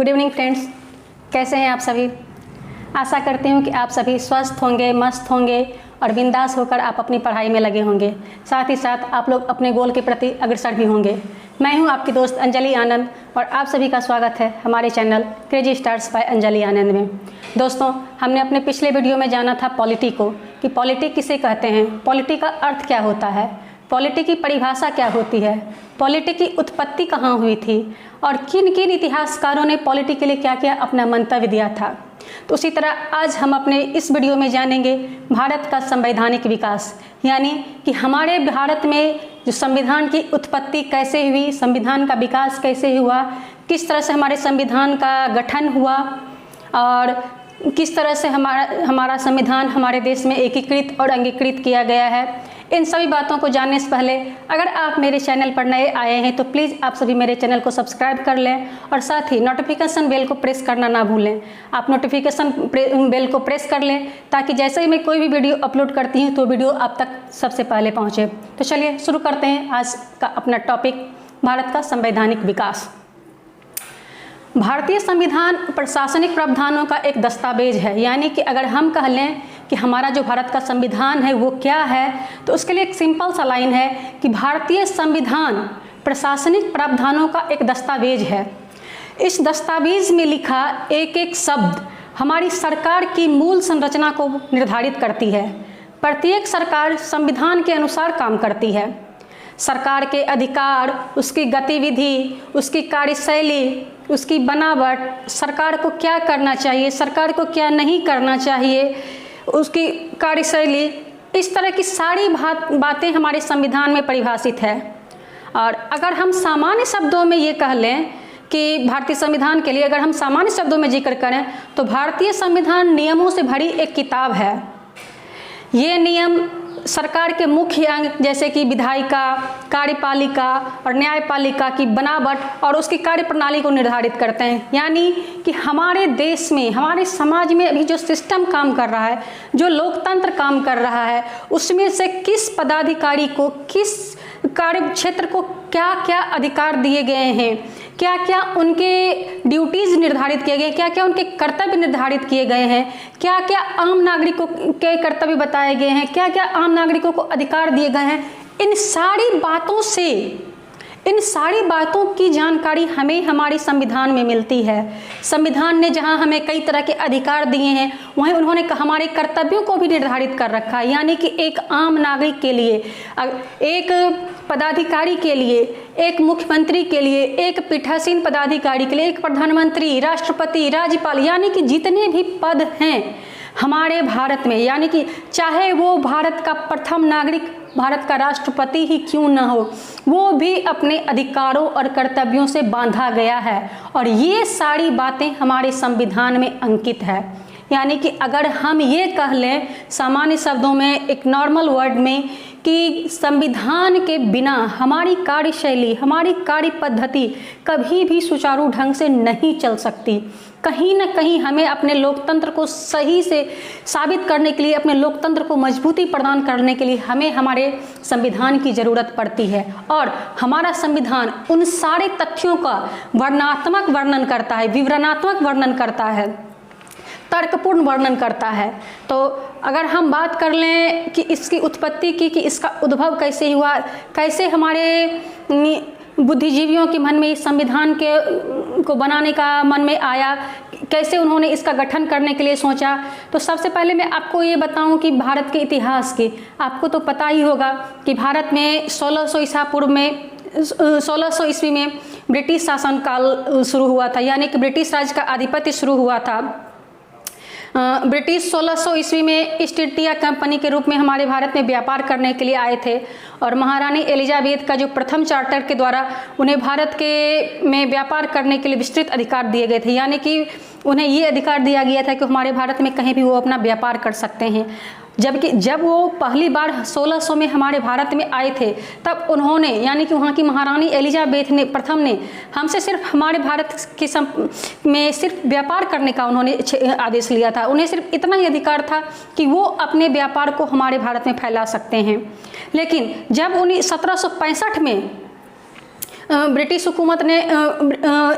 Good evening friends, कैसे हैं आप सभी। आशा करती हूँ कि आप सभी स्वस्थ होंगे, मस्त होंगे और बिंदास होकर आप अपनी पढ़ाई में लगे होंगे। साथ ही साथ आप लोग अपने गोल के प्रति अग्रसर भी होंगे। मैं हूँ आपकी दोस्त अंजलि आनंद और आप सभी का स्वागत है हमारे channel Crazy Stars by Anjali Anand में। दोस्तों, हमने अपने पिछले वीडियो में जाना था पॉलिटी को, कि पॉलिटी किसे कहते हैं, पॉलिटी का अर्थ क्या होता है, पॉलिटी की परिभाषा क्या होती है, पॉलिटी की उत्पत्ति कहाँ हुई थी और किन किन इतिहासकारों ने पॉलिटी के लिए क्या क्या अपना मंतव्य दिया था। तो उसी तरह आज हम अपने इस वीडियो में जानेंगे भारत का संवैधानिक विकास, यानी कि हमारे भारत में जो संविधान की उत्पत्ति कैसे हुई, संविधान का विकास कैसे हुआ, किस तरह से हमारे संविधान का गठन हुआ और किस तरह से हमारा संविधान हमारे देश में एकीकृत और अंगीकृत किया गया है। इन सभी बातों को जानने से पहले अगर आप मेरे चैनल पर नए आए हैं तो प्लीज़ आप सभी मेरे चैनल को सब्सक्राइब कर लें और साथ ही नोटिफिकेशन बेल को प्रेस करना ना भूलें। आप नोटिफिकेशन बेल को प्रेस कर लें ताकि जैसे ही मैं कोई भी वीडियो अपलोड करती हूँ तो वीडियो आप तक सबसे पहले पहुँचे। तो चलिए शुरू करते हैं आज का अपना टॉपिक, भारत का संवैधानिक विकास। भारतीय संविधान प्रशासनिक प्रावधानों का एक दस्तावेज है, यानी कि अगर हम कह लें कि हमारा जो भारत का संविधान है वो क्या है, तो उसके लिए एक सिंपल सा लाइन है कि भारतीय संविधान प्रशासनिक प्रावधानों का एक दस्तावेज है। इस दस्तावेज में लिखा एक एक शब्द हमारी सरकार की मूल संरचना को निर्धारित करती है। प्रत्येक सरकार संविधान के अनुसार काम करती है। सरकार के अधिकार, उसकी गतिविधि, उसकी कार्यशैली, उसकी बनावट, सरकार को क्या करना चाहिए, सरकार को क्या नहीं करना चाहिए, उसकी कार्यशैली, इस तरह की सारी बातें हमारे संविधान में परिभाषित है। और अगर हम सामान्य शब्दों में ये कह लें कि भारतीय संविधान के लिए अगर हम सामान्य शब्दों में जिक्र करें तो भारतीय संविधान नियमों से भरी एक किताब है। ये नियम सरकार के मुख्य अंग जैसे कि विधायिका, कार्यपालिका और न्यायपालिका की बनावट और उसकी कार्यप्रणाली को निर्धारित करते हैं। यानी कि हमारे देश में, हमारे समाज में अभी जो सिस्टम काम कर रहा है, जो लोकतंत्र काम कर रहा है, उसमें से किस पदाधिकारी को, किस कार्य क्षेत्र को क्या क्या अधिकार दिए गए हैं, क्या क्या उनके ड्यूटीज़ निर्धारित किए गए, क्या क्या उनके कर्तव्य निर्धारित किए गए हैं, क्या क्या आम नागरिकों के कर्तव्य बताए गए हैं, क्या क्या आम नागरिकों को अधिकार दिए गए हैं, इन सारी बातों की जानकारी हमें हमारे संविधान में मिलती है। संविधान ने जहां हमें कई तरह के अधिकार दिए हैं वहीं उन्होंने हमारे कर्तव्यों को भी निर्धारित कर रखा है। यानी कि एक आम नागरिक के लिए, एक पदाधिकारी के लिए, एक मुख्यमंत्री के लिए, एक पीठासीन पदाधिकारी के लिए, एक प्रधानमंत्री, राष्ट्रपति, राज्यपाल, यानी कि जितने भी पद हैं हमारे भारत में, यानी कि चाहे वो भारत का प्रथम नागरिक, भारत का राष्ट्रपति ही क्यों न हो, वो भी अपने अधिकारों और कर्तव्यों से बांधा गया है। और ये सारी बातें हमारे संविधान में अंकित है। यानी कि अगर हम ये कह लें सामान्य शब्दों में, एक नॉर्मल वर्ड में, कि संविधान के बिना हमारी कार्यशैली, हमारी कार्य पद्धति कभी भी सुचारू ढंग से नहीं चल सकती। कहीं ना कहीं हमें अपने लोकतंत्र को सही से साबित करने के लिए, अपने लोकतंत्र को मजबूती प्रदान करने के लिए हमें हमारे संविधान की ज़रूरत पड़ती है। और हमारा संविधान उन सारे तथ्यों का वर्णनात्मक वर्णन करता है, विवरणात्मक वर्णन करता है, तर्कपूर्ण वर्णन करता है। तो अगर हम बात कर लें कि इसकी उत्पत्ति की, कि इसका उद्भव कैसे हुआ, कैसे हमारे बुद्धिजीवियों के मन में इस संविधान को बनाने का मन में आया, कैसे उन्होंने इसका गठन करने के लिए सोचा, तो सबसे पहले मैं आपको ये बताऊं कि भारत के इतिहास की, आपको तो पता ही होगा कि भारत में 1600 ईसा पूर्व में, 1600 ईस्वी में ब्रिटिश शासनकाल शुरू हुआ था। यानी कि ब्रिटिश राज का आधिपत्य शुरू हुआ था। ब्रिटिश 1600 ईस्वी में ईस्ट इंडिया कंपनी के रूप में हमारे भारत में व्यापार करने के लिए आए थे और महारानी एलिजाबेथ का जो प्रथम चार्टर के द्वारा उन्हें भारत के में व्यापार करने के लिए विस्तृत अधिकार दिए गए थे। यानी कि उन्हें ये अधिकार दिया गया था कि हमारे भारत में कहीं भी वो अपना व्यापार कर सकते हैं। जबकि जब वो पहली बार 1600 में हमारे भारत में आए थे तब उन्होंने, यानी कि वहाँ की महारानी एलिजाबेथ ने प्रथम ने हमसे सिर्फ हमारे भारत के में सिर्फ व्यापार करने का उन्होंने आदेश लिया था। उन्हें सिर्फ इतना ही अधिकार था कि वो अपने व्यापार को हमारे भारत में फैला सकते हैं। लेकिन जब उन्हें 1765 में ब्रिटिश हुकूमत ने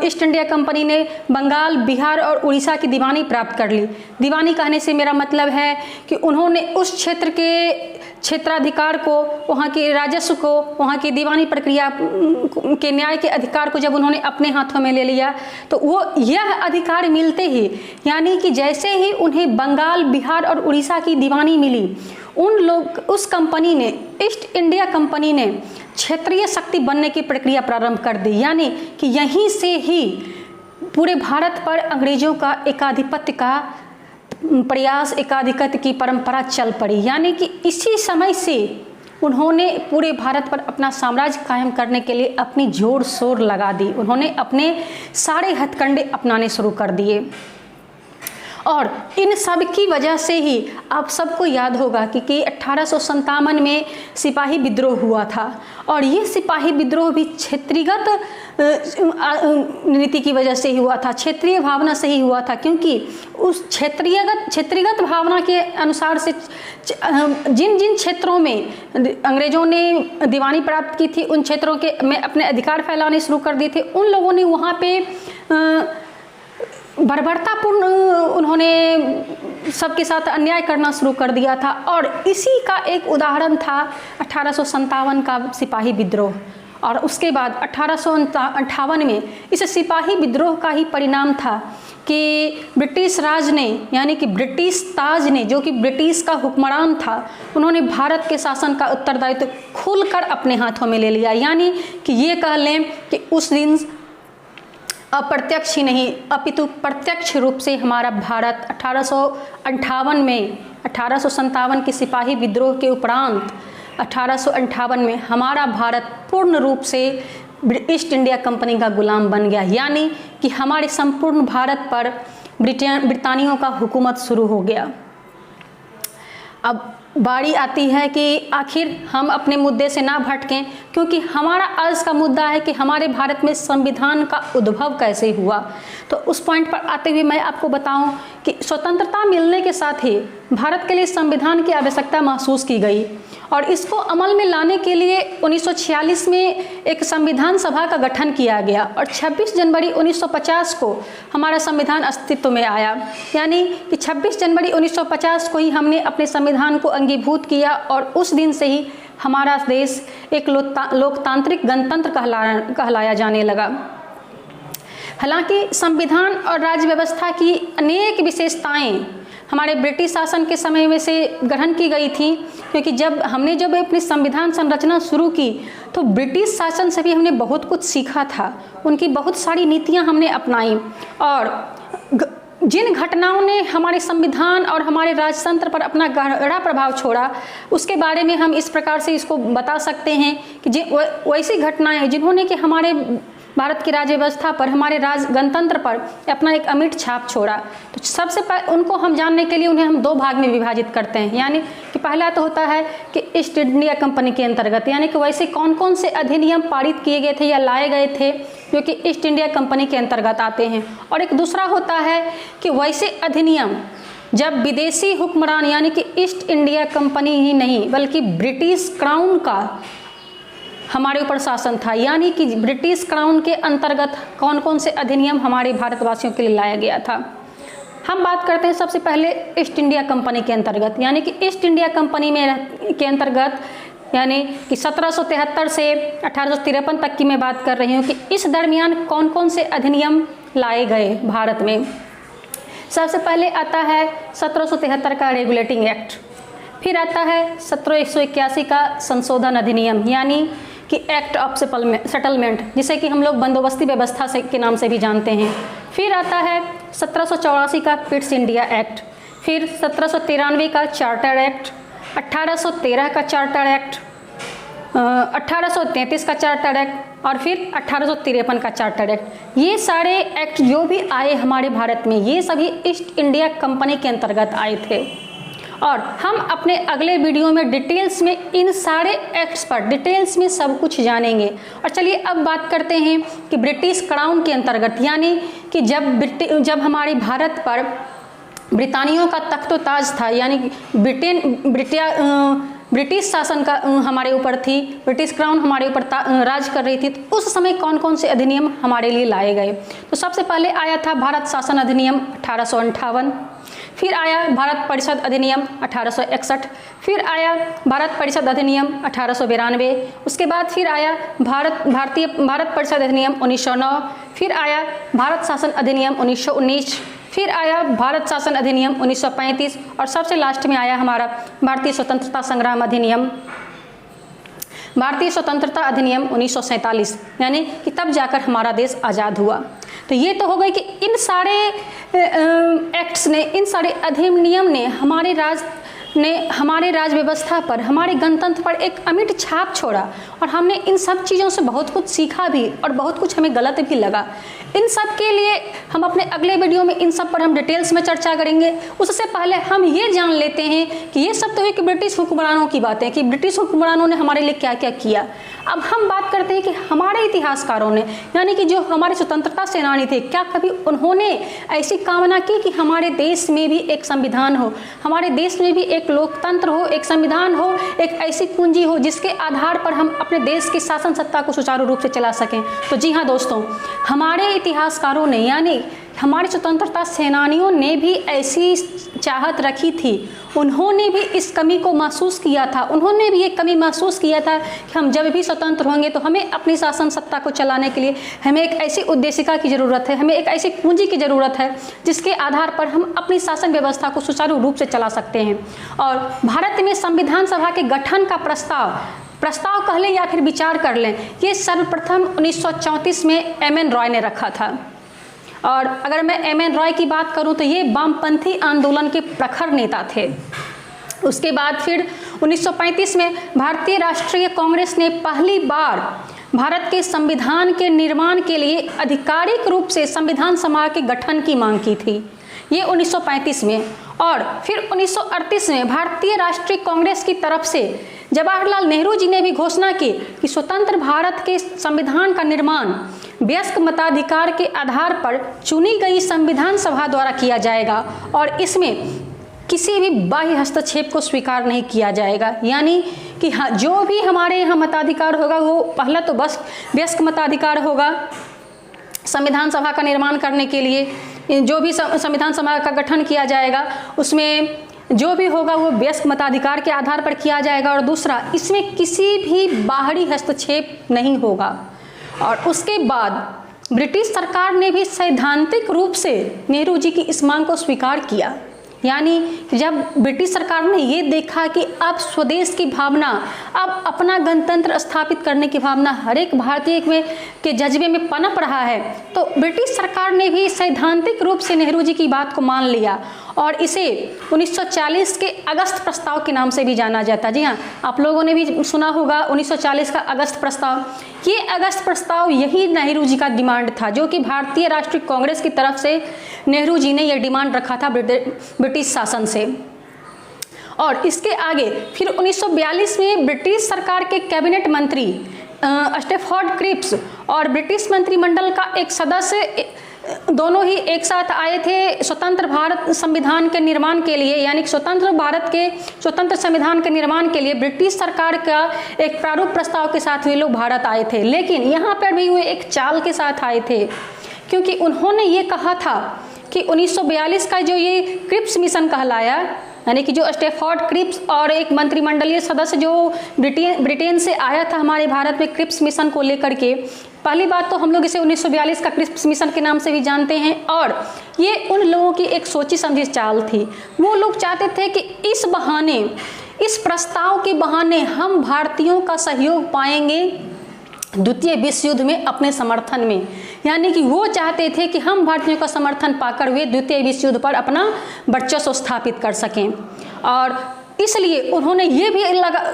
ईस्ट इंडिया कंपनी ने बंगाल, बिहार और उड़ीसा की दीवानी प्राप्त कर ली। दीवानी कहने से मेरा मतलब है कि उन्होंने उस क्षेत्र के क्षेत्राधिकार को, वहाँ के राजस्व को, वहाँ की दीवानी प्रक्रिया के न्याय के अधिकार को जब उन्होंने अपने हाथों में ले लिया तो वो यह अधिकार मिलते ही, यानी कि जैसे ही उन्हें बंगाल, बिहार और उड़ीसा की दीवानी मिली, उस कंपनी ने, ईस्ट इंडिया कंपनी ने क्षेत्रीय शक्ति बनने की प्रक्रिया प्रारंभ कर दी। यानी कि यहीं से ही पूरे भारत पर अंग्रेजों का एकाधिपत्य का प्रयास, एकाधिपत्य की परंपरा चल पड़ी। यानी कि इसी समय से उन्होंने पूरे भारत पर अपना साम्राज्य कायम करने के लिए अपनी जोर शोर लगा दी। उन्होंने अपने सारे हथकंडे अपनाने शुरू कर दिए और इन सब की वजह से ही आप सबको याद होगा कि 1857 में सिपाही विद्रोह हुआ था और ये सिपाही विद्रोह भी क्षेत्रीगत नीति की वजह से ही हुआ था, क्षेत्रीय भावना से ही हुआ था, क्योंकि उस क्षेत्रीगत भावना के अनुसार से जिन जिन क्षेत्रों में अंग्रेजों ने दीवानी प्राप्त की थी, उन क्षेत्रों के में अपने अधिकार फैलाने शुरू कर दिए थे। उन लोगों ने वहाँ पे बर्बरतापूर्ण उन्होंने सबके साथ अन्याय करना शुरू कर दिया था और इसी का एक उदाहरण था 1857 का सिपाही विद्रोह। और उसके बाद 1858 में इस सिपाही विद्रोह का ही परिणाम था कि ब्रिटिश राज ने, यानी कि ब्रिटिश ताज ने, जो कि ब्रिटिश का हुक्मरान था, उन्होंने भारत के शासन का उत्तरदायित्व खुलकर अपने हाथों में ले लिया। यानी कि ये कह लें कि उस दिन अप्रत्यक्ष ही नहीं अपितु प्रत्यक्ष रूप से हमारा भारत 1858 में, 1857 के सिपाही विद्रोह के उपरांत 1858 में हमारा भारत पूर्ण रूप से ईस्ट इंडिया कंपनी का गुलाम बन गया। यानी कि हमारे संपूर्ण भारत पर ब्रिटानियों का हुकूमत शुरू हो गया। अब बारी आती है कि आखिर हम अपने मुद्दे से ना भटकें, क्योंकि हमारा आज का मुद्दा है कि हमारे भारत में संविधान का उद्भव कैसे हुआ। तो उस पॉइंट पर आते हुए मैं आपको बताऊं कि स्वतंत्रता मिलने के साथ ही भारत के लिए संविधान की आवश्यकता महसूस की गई और इसको अमल में लाने के लिए 1946 में एक संविधान सभा का गठन किया गया और 26 जनवरी 1950 को हमारा संविधान अस्तित्व में आया। यानी कि 26 जनवरी 1950 को ही हमने अपने संविधान को अंगीभूत किया और उस दिन से ही हमारा देश एक लोकतांत्रिक गणतंत्र कहलाया जाने लगा। हालांकि संविधान और राज्य व्यवस्था की अनेक विशेषताएं हमारे ब्रिटिश शासन के समय में से ग्रहण की गई थी, क्योंकि जब अपनी संविधान संरचना शुरू की तो ब्रिटिश शासन से भी हमने बहुत कुछ सीखा था। उनकी बहुत सारी नीतियां हमने अपनाई और जिन घटनाओं ने हमारे संविधान और हमारे राजतंत्र पर अपना गहरा प्रभाव छोड़ा, उसके बारे में हम इस प्रकार से इसको बता सकते हैं कि वैसी घटनाएं हैं जिन्होंने कि हमारे भारत की राज्य व्यवस्था पर, हमारे गणतंत्र पर अपना एक अमिट छाप छोड़ा। तो सबसे पहले उनको हम जानने के लिए उन्हें हम दो भाग में विभाजित करते हैं। यानी कि पहला तो होता है कि ईस्ट इंडिया कंपनी के अंतर्गत, यानी कि वैसे कौन कौन से अधिनियम पारित किए गए थे या लाए गए थे जो कि ईस्ट इंडिया कंपनी के अंतर्गत आते हैं। और एक दूसरा होता है कि वैसे अधिनियम जब विदेशी हुक्मरान, यानी कि ईस्ट इंडिया कंपनी ही नहीं बल्कि ब्रिटिश क्राउन का हमारे ऊपर शासन था, यानी कि ब्रिटिश क्राउन के अंतर्गत कौन कौन से अधिनियम हमारे भारतवासियों के लिए लाया गया था। हम बात करते हैं सबसे पहले ईस्ट इंडिया कंपनी के अंतर्गत, यानी कि ईस्ट इंडिया कंपनी में के अंतर्गत, यानी कि 1773 से 1853 तक की मैं बात कर रही हूँ कि इस दरमियान कौन कौन से अधिनियम लाए गए भारत में। सबसे पहले आता है 1773 का रेगुलेटिंग एक्ट, फिर आता है 1781 का संशोधन अधिनियम, यानी कि एक्ट ऑफ सेटलमेंट, जिसे कि हम लोग बंदोबस्ती व्यवस्था से के नाम से भी जानते हैं। फिर आता है 1784 का पिट्स इंडिया एक्ट, फिर 1793 का चार्टर एक्ट, 1813 का चार्टर एक्ट, 1833 का चार्टर एक्ट और फिर 1853 का चार्टर एक्ट। ये सारे एक्ट जो भी आए हमारे भारत में, ये सभी ईस्ट इंडिया कंपनी के अंतर्गत आए थे। और हम अपने अगले वीडियो में डिटेल्स में इन सारे एक्ट्स पर डिटेल्स में सब कुछ जानेंगे। और चलिए अब बात करते हैं कि ब्रिटिश क्राउन के अंतर्गत, यानी कि जब हमारे भारत पर ब्रिटानियों का तख्तो ताज था, यानी ब्रिटिश शासन का हमारे ऊपर थी, ब्रिटिश क्राउन हमारे ऊपर राज कर रही थी, तो उस समय कौन कौन से अधिनियम हमारे लिए लाए गए। तो सबसे पहले आया था भारत शासन अधिनियम 1858, फिर आया भारत परिषद अधिनियम 1861, फिर आया भारत परिषद अधिनियम 1892, उसके बाद फिर आया भारत परिषद अधिनियम 1909, फिर आया भारत शासन अधिनियम 1919, फिर आया भारत शासन अधिनियम 1935 और सबसे लास्ट में आया हमारा भारतीय स्वतंत्रता संग्राम अधिनियम, भारतीय स्वतंत्रता अधिनियम 1947, यानी कि तब जाकर हमारा देश आज़ाद हुआ। तो ये तो हो गई कि इन सारे एक्ट्स ने, इन सारे अधिनियम ने हमारे राज व्यवस्था पर, हमारे गणतंत्र पर एक अमिट छाप छोड़ा और हमने इन सब चीज़ों से बहुत कुछ सीखा भी और बहुत कुछ हमें गलत भी लगा। इन सब के लिए हम अपने अगले वीडियो में इन सब पर हम डिटेल्स में चर्चा करेंगे। उससे पहले हम ये जान लेते हैं कि ये सब तो है कि ब्रिटिश हुक्मरानों की बातें, कि ब्रिटिश हुक्मरानों ने हमारे लिए क्या क्या किया। अब हम बात करते हैं कि हमारे इतिहासकारों ने, यानी कि जो हमारे स्वतंत्रता सेनानी थे, क्या कभी उन्होंने ऐसी कामना की कि हमारे देश में भी एक संविधान हो, हमारे देश में भी एक लोकतंत्र हो, एक संविधान हो, एक ऐसी कुंजी हो जिसके आधार पर हम अपने देश की शासन सत्ता को सुचारू रूप से चला सकें। तो जी हाँ दोस्तों, हमारे इतिहासकारों ने, यानी हमारे स्वतंत्रता सेनानियों ने भी ऐसी चाहत रखी थी। उन्होंने भी इस कमी को महसूस किया था, उन्होंने भी एक कमी महसूस किया था कि हम जब भी स्वतंत्र होंगे तो हमें अपनी शासन सत्ता को चलाने के लिए हमें एक ऐसी उद्देशिका की ज़रूरत है, हमें एक ऐसी पूंजी की ज़रूरत है जिसके आधार पर हम अपनी शासन व्यवस्था को सुचारू रूप से चला सकते हैं। और भारत में संविधान सभा के गठन का प्रस्ताव कह लें या फिर विचार कर लें, ये सर्वप्रथम 1934 में M.N. रॉय ने रखा था। और अगर मैं M.N. रॉय की बात करूं तो ये वामपंथी आंदोलन के प्रखर नेता थे। उसके बाद फिर 1935 में भारतीय राष्ट्रीय कांग्रेस ने पहली बार भारत के संविधान के निर्माण के लिए आधिकारिक रूप से संविधान सभा के गठन की मांग की थी, ये 1935 में। और फिर 1938 में भारतीय राष्ट्रीय कांग्रेस की तरफ से जवाहरलाल नेहरू जी ने भी घोषणा की कि स्वतंत्र भारत के संविधान का निर्माण वयस्क मताधिकार के आधार पर चुनी गई संविधान सभा द्वारा किया जाएगा और इसमें किसी भी बाह्य हस्तक्षेप को स्वीकार नहीं किया जाएगा। यानी कि हाँ, जो भी हमारे यहाँ मताधिकार होगा वो पहला तो बस वयस्क मताधिकार होगा। संविधान सभा का निर्माण करने के लिए जो भी संविधान सभा का गठन किया जाएगा उसमें जो भी होगा वो वयस्क मताधिकार के आधार पर किया जाएगा, और दूसरा इसमें किसी भी बाहरी हस्तक्षेप नहीं होगा। और उसके बाद ब्रिटिश सरकार ने भी सैद्धांतिक रूप से नेहरू जी की इस मांग को स्वीकार किया। यानी जब ब्रिटिश सरकार ने ये देखा कि अब स्वदेश की भावना, अब अपना गणतंत्र स्थापित करने की भावना हर एक भारतीय में के जज्बे में पनप रहा है, तो ब्रिटिश सरकार ने भी सैद्धांतिक रूप से नेहरू जी की बात को मान लिया और इसे 1940 के अगस्त प्रस्ताव के नाम से भी जाना जाता है। जी हाँ, आप लोगों ने भी सुना होगा 1940 का अगस्त प्रस्ताव। ये अगस्त प्रस्ताव यही नेहरू जी का डिमांड था, जो कि भारतीय राष्ट्रीय कांग्रेस की तरफ से नेहरू जी ने यह डिमांड रखा था ब्रिटिश शासन से। और इसके आगे फिर 1942 में ब्रिटिश सरकार के कैबिनेट मंत्री स्टैफोर्ड क्रिप्स और ब्रिटिश मंत्रिमंडल का एक सदस्य दोनों ही एक साथ आए थे स्वतंत्र भारत संविधान के निर्माण के लिए, यानी स्वतंत्र भारत के स्वतंत्र संविधान के निर्माण के लिए ब्रिटिश सरकार का एक प्रारूप प्रस्ताव के साथ वे लोग भारत आए थे। लेकिन यहाँ पर भी वे एक चाल के साथ आए थे, क्योंकि उन्होंने ये कहा था कि 1942 का जो ये क्रिप्स मिशन कहलाया, यानी कि जो स्टैफोर्ड क्रिप्स और एक मंत्रिमंडलीय सदस्य जो ब्रिटेन से आया था हमारे भारत में क्रिप्स मिशन को लेकर के, पहली बात तो हम लोग इसे 1942 का क्रिप्स मिशन के नाम से भी जानते हैं। और ये उन लोगों की एक सोची समझी चाल थी। वो लोग चाहते थे कि इस बहाने, इस प्रस्ताव के बहाने हम भारतीयों का सहयोग पाएंगे द्वितीय विश्व युद्ध में अपने समर्थन में। यानी कि वो चाहते थे कि हम भारतीयों का समर्थन पाकर वे द्वितीय विश्व युद्ध पर अपना वर्चस्व स्थापित कर सकें। और इसलिए उन्होंने ये भी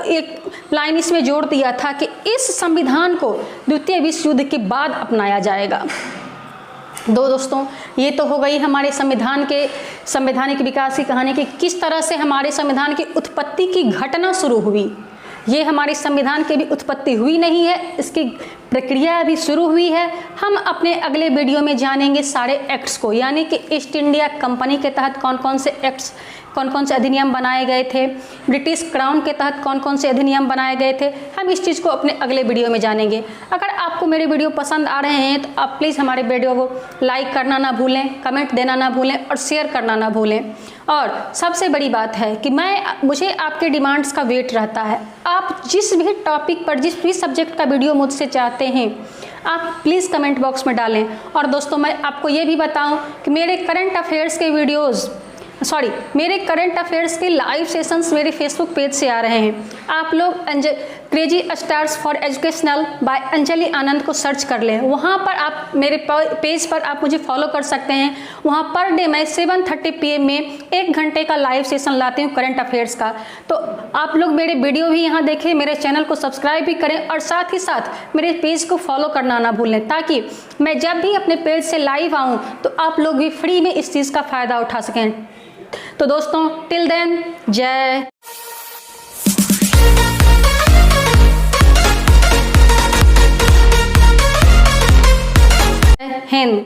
एक लाइन इसमें जोड़ दिया था कि इस संविधान को द्वितीय विश्व युद्ध के बाद अपनाया जाएगा। दोस्तों, ये तो हो गई हमारे संविधान के संवैधानिक विकास की कहानी कि किस तरह से हमारे संविधान की उत्पत्ति की घटना शुरू हुई। ये हमारे संविधान की भी उत्पत्ति हुई नहीं है, इसकी प्रक्रिया अभी शुरू हुई है। हम अपने अगले वीडियो में जानेंगे सारे एक्ट्स को, यानी कि ईस्ट इंडिया कंपनी के तहत कौन कौन से एक्ट्स, कौन कौन से अधिनियम बनाए गए थे, ब्रिटिश क्राउन के तहत कौन कौन से अधिनियम बनाए गए थे। हम इस चीज़ को अपने अगले वीडियो में जानेंगे। अगर आपको मेरे वीडियो पसंद आ रहे हैं तो आप प्लीज़ हमारे वीडियो को लाइक करना ना भूलें, कमेंट देना ना भूलें और शेयर करना ना भूलें। और सबसे बड़ी बात है कि मुझे आपके डिमांड्स का वेट रहता है। आप जिस भी टॉपिक पर, जिस भी सब्जेक्ट का वीडियो मुझसे चाहते हैं, आप प्लीज़ कमेंट बॉक्स में डालें। और दोस्तों, मैं आपको ये भी बताऊं कि मेरे करंट अफेयर्स के लाइव सेशंस मेरे फेसबुक पेज से आ रहे हैं। आप लोग Crazy Stars for educational by Anjali Anand को सर्च कर लें। वहाँ पर आप मेरे पेज पर आप मुझे फॉलो कर सकते हैं। वहाँ पर डे मैं 7:30 PM में 1 घंटे का लाइव सेशन लाती हूँ करंट अफेयर्स का। तो आप लोग मेरे वीडियो भी यहाँ देखें, मेरे चैनल को सब्सक्राइब भी करें और साथ ही साथ मेरे पेज को फॉलो करना ना भूलें, ताकि मैं जब भी अपने पेज से लाइव आऊँ तो आप लोग भी फ्री में इस चीज़ का फ़ायदा उठा सकें। तो दोस्तों, टिल देन, जय हिंद।